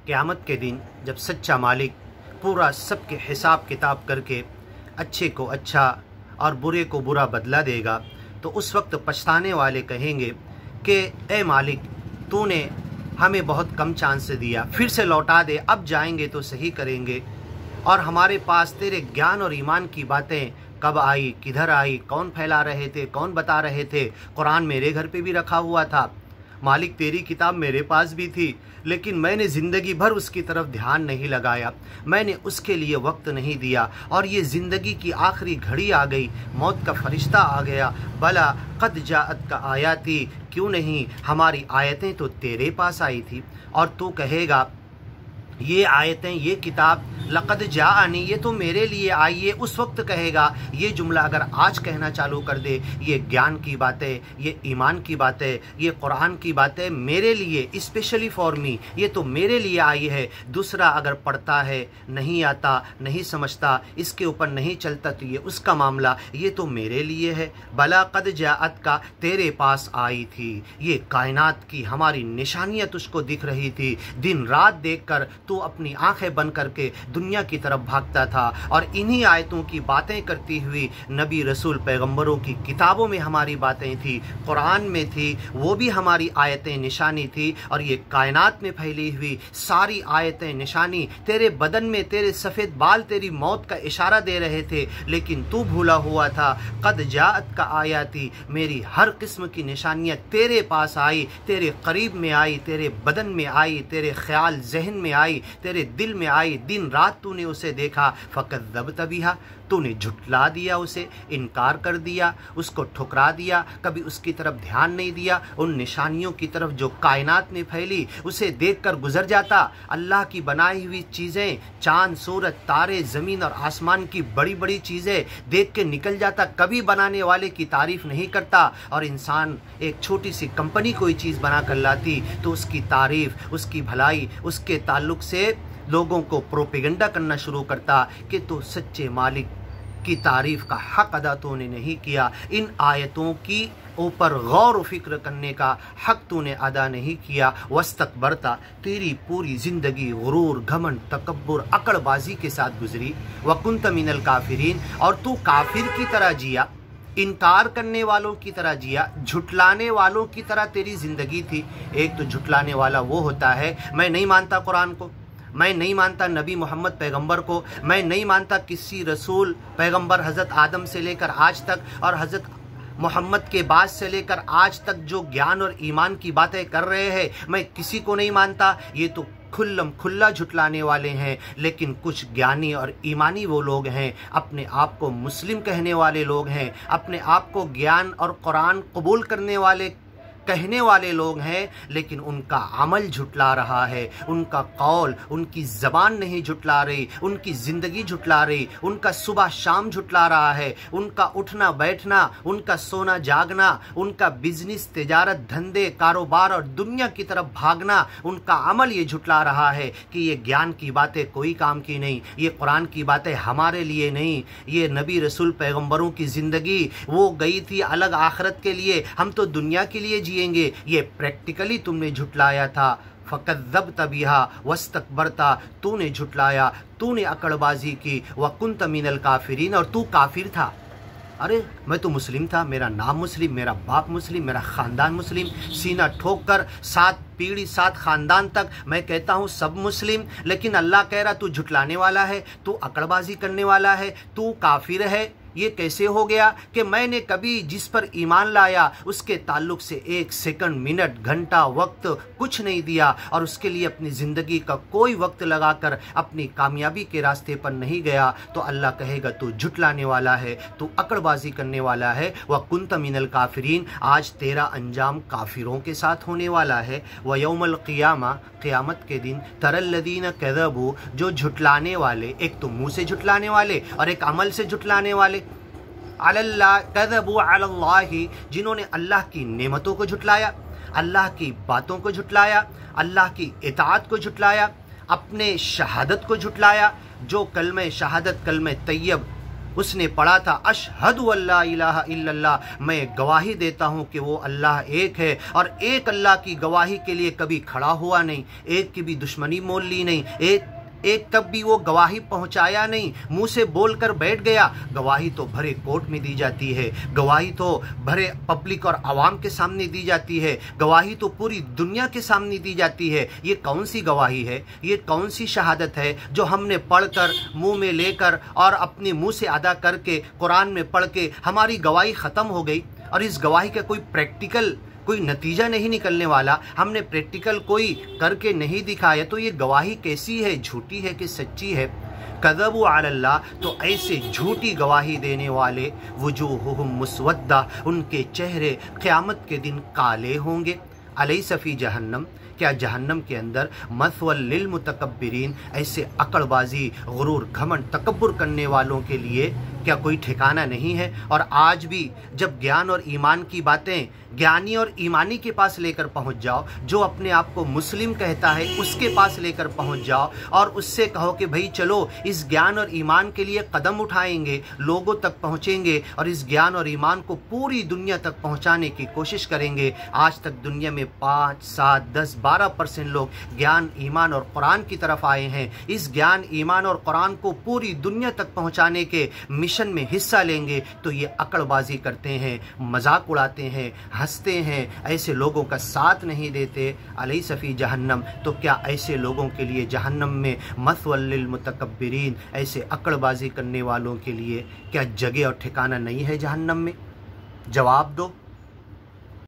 क़यामत के दिन जब सच्चा मालिक पूरा सबके हिसाब किताब करके अच्छे को अच्छा और बुरे को बुरा बदला देगा, तो उस वक्त पछताने वाले कहेंगे कि ए मालिक, तूने हमें बहुत कम चांस दिया, फिर से लौटा दे, अब जाएंगे तो सही करेंगे। और हमारे पास तेरे ज्ञान और ईमान की बातें कब आई, किधर आई, कौन फैला रहे थे, कौन बता रहे थे। कुरान मेरे घर पे भी रखा हुआ था मालिक, तेरी किताब मेरे पास भी थी, लेकिन मैंने ज़िंदगी भर उसकी तरफ ध्यान नहीं लगाया, मैंने उसके लिए वक्त नहीं दिया। और ये ज़िंदगी की आखिरी घड़ी आ गई, मौत का फरिश्ता आ गया। बला कद जाअत का आयाती, क्यों नहीं, हमारी आयतें तो तेरे पास आई थी। और तू कहेगा ये आयतें, ये किताब लक़द जाअनी, ये तो मेरे लिए आई है। उस वक्त कहेगा, ये जुमला अगर आज कहना चालू कर दे, ये ज्ञान की बातें, ये ईमान की बातें, ये कुरान की बातें मेरे लिए, स्पेशली फॉर मी, ये तो मेरे लिए आई है। दूसरा अगर पढ़ता है, नहीं आता, नहीं समझता, इसके ऊपर नहीं चलता, तो ये उसका मामला, ये तो मेरे लिए है। बला कद जाअत का, तेरे पास आई थी। ये कायनात की हमारी निशानियाँ तुझको दिख रही थी, दिन रात देखकर तू अपनी आंखें बंद करके दुनिया की तरफ भागता था। और इन्हीं आयतों की बातें करती हुई नबी रसूल पैगंबरों की किताबों में हमारी बातें थी, कुरान में थी, वो भी हमारी आयतें निशानी थी। और ये कायनात में फैली हुई सारी आयतें निशानी तेरे बदन में, तेरे सफ़ेद बाल तेरी मौत का इशारा दे रहे थे, लेकिन तू भूला हुआ था। कद जाअत का आयाती, मेरी हर किस्म की निशानियाँ तेरे पास आई, तेरे करीब में आई, तेरे बदन में आई, तेरे ख्याल जहन में आई, तेरे दिल में आई। दिन रात तूने उसे देखा, फ़कज़्ज़बत बिहा, तूने झुटला दिया, उसे इनकार कर दिया, उसको ठुकरा दिया, कभी उसकी तरफ ध्यान नहीं दिया। उन निशानियों की तरफ जो कायनात में फैली, उसे देखकर गुजर जाता। अल्लाह की बनाई हुई चीज़ें, चाँद, सूरज, तारे, ज़मीन और आसमान की बड़ी बड़ी चीज़ें देख के निकल जाता, कभी बनाने वाले की तारीफ़ नहीं करता। और इंसान एक छोटी सी कंपनी कोई चीज़ बना कर लाती तो उसकी तारीफ़, उसकी भलाई, उसके ताल्लुक़ से लोगों को प्रोपेगेंडा करना शुरू करता कि तो सच्चे मालिक की तारीफ़ का हक अदा तूने नहीं किया, इन आयतों की ऊपर गौर व फिक्र करने का हक तूने अदा नहीं किया। वस्तकबरता, तेरी पूरी ज़िंदगी गुरूर, घमंड, तकब्बुर, अकड़बाजी के साथ गुजरी। वकुंत मिनल काफिरीन, और तू काफिर की तरह जिया, इनकार करने वालों की तरह जिया, झुटलाने वालों की तरह तेरी ज़िंदगी थी। एक तो झुटलाने वाला वो होता है, मैं नहीं मानता कुरान को, मैं नहीं मानता नबी मोहम्मद पैगंबर को, मैं नहीं मानता किसी रसूल पैगंबर हज़रत आदम से लेकर आज तक और हज़रत मोहम्मद के बाद से लेकर आज तक जो ज्ञान और ईमान की बातें कर रहे हैं, मैं किसी को नहीं मानता। ये तो खुल्लम खुल्ला झुटलाने वाले हैं। लेकिन कुछ ज्ञानी और ईमानी वो लोग हैं, अपने आप को मुस्लिम कहने वाले लोग हैं, अपने आप को ज्ञान और कुरान कबूल करने वाले कहने वाले लोग हैं, लेकिन उनका अमल झुटला रहा है, उनका कौल, उनकी ज़बान नहीं झुटला रही, उनकी ज़िंदगी झुटला रही, उनका सुबह शाम झुटला रहा है, उनका उठना बैठना, उनका सोना जागना, उनका बिजनेस, तिजारत, धंधे, कारोबार और दुनिया की तरफ भागना, उनका अमल ये झुटला रहा है कि ये ज्ञान की बातें कोई काम की नहीं, ये कुरान की बातें हमारे लिए नहीं, ये नबी रसूल पैगम्बरों की ज़िंदगी वो गई थी अलग आखिरत के लिए, हम तो दुनिया के लिए जिएंगे, ये प्रैक्टिकली तुमने झुटलाया था। फ़कज़्ज़बत बिहा वस्तकबरता, तूने झुटलाया, तूने अकड़बाजी की। वकुंत मिनल काफिरीन, और तू काफिर था। अरे मैं तो मुस्लिम था, मेरा नाम मुस्लिम, मेरा बाप मुस्लिम, मेरा ख़ानदान मुस्लिम, सीना ठोक कर 7 पीढ़ी 7 ख़ानदान तक मैं कहता हूँ सब मुस्लिम। लेकिन अल्लाह कह रहा तू झुटलाने वाला है, तू अकड़बाजी करने वाला है, तू काफिर है। ये कैसे हो गया कि मैंने कभी जिस पर ईमान लाया उसके ताल्लुक से 1 सेकंड, मिनट, घंटा, वक्त कुछ नहीं दिया, और उसके लिए अपनी ज़िंदगी का कोई वक्त लगाकर अपनी कामयाबी के रास्ते पर नहीं गया, तो अल्लाह कहेगा तू झुटलाने वाला है, तू अकड़बाजी करने वाला है। व कुंत मिनल काफिरीन, आज तेरा अंजाम काफिरों के साथ होने वाला है। व यौमल क़ियामा, क़यामत के दिन, तरल्लदीन कज़बू, जो झुटलाने वाले, एक तो मुँह से झुटलाने वाले और एक अमल से झुटलाने वाले, अल्लाह कज़बू अलल्लाहि, जिन्होंने अल्लाह की नेमतों को झुटलाया, अल्लाह की बातों को झुटलाया, अल्लाह की इताअत को झुटलाया, अपने शहादत को झुटलाया। जो कलमे शहादत, कलमे तैयब उसने पढ़ा था अशहदु अल्ला इलाहा इल्लल्लाह, मैं गवाही देता हूँ कि वो अल्लाह एक है, और एक अल्लाह की गवाही के लिए कभी खड़ा हुआ नहीं, एक की भी दुश्मनी मोल ली नहीं, एक तब भी वो गवाही पहुंचाया नहीं, मुंह से बोलकर बैठ गया। गवाही तो भरे कोर्ट में दी जाती है, गवाही तो भरे पब्लिक और आवाम के सामने दी जाती है, गवाही तो पूरी दुनिया के सामने दी जाती है। ये कौन सी गवाही है, ये कौन सी शहादत है जो हमने पढ़कर मुंह में लेकर और अपने मुंह से अदा करके कुरान में पढ़ के हमारी गवाही ख़त्म हो गई, और इस गवाही का कोई प्रैक्टिकल कोई नतीजा नहीं निकलने वाला, हमने प्रैक्टिकल कोई करके नहीं दिखाया, तो ये गवाही कैसी है, झूठी है कि सच्ची है? कज़बू अलल्लाह, तो ऐसे झूठी गवाही देने वाले वुजूहुहुम मुस्वद्दा, उनके चेहरे क़यामत के दिन काले होंगे। अलैसा फ़ी जहन्नम, क्या जहन्नम के अंदर मथवल लिल मुतकब्बिरीन, ऐसे अकड़बाजी गुरूर घमंड तकब्बुर करने वालों के लिए क्या कोई ठिकाना नहीं है? और आज भी जब ज्ञान और ईमान की बातें ज्ञानी और ईमानी के पास लेकर पहुंच जाओ, जो अपने आप को मुस्लिम कहता है उसके पास लेकर पहुंच जाओ और उससे कहो कि भाई चलो इस ज्ञान और ईमान के लिए कदम उठाएंगे, लोगों तक पहुंचेंगे और इस ज्ञान और ईमान को पूरी दुनिया तक पहुंचाने की कोशिश करेंगे। आज तक दुनिया में 5, 7, 10, 12% लोग ज्ञान, ईमान और कुरान की तरफ आए हैं। इस ज्ञान, ईमान और कुरान को पूरी दुनिया तक पहुंचाने के मिशन में हिस्सा लेंगे तो ये अकड़बाजी करते हैं, मजाक उड़ाते हैं, हंसते हैं, ऐसे लोगों का साथ नहीं देते। अलैसा फ़ी जहन्नम, तो क्या ऐसे लोगों के लिए जहन्नम में मथवल लिल मुतकब्बिरीन, ऐसे अकड़बाजी करने वालों के लिए क्या जगह और ठिकाना नहीं है जहन्नम में? जवाब दो।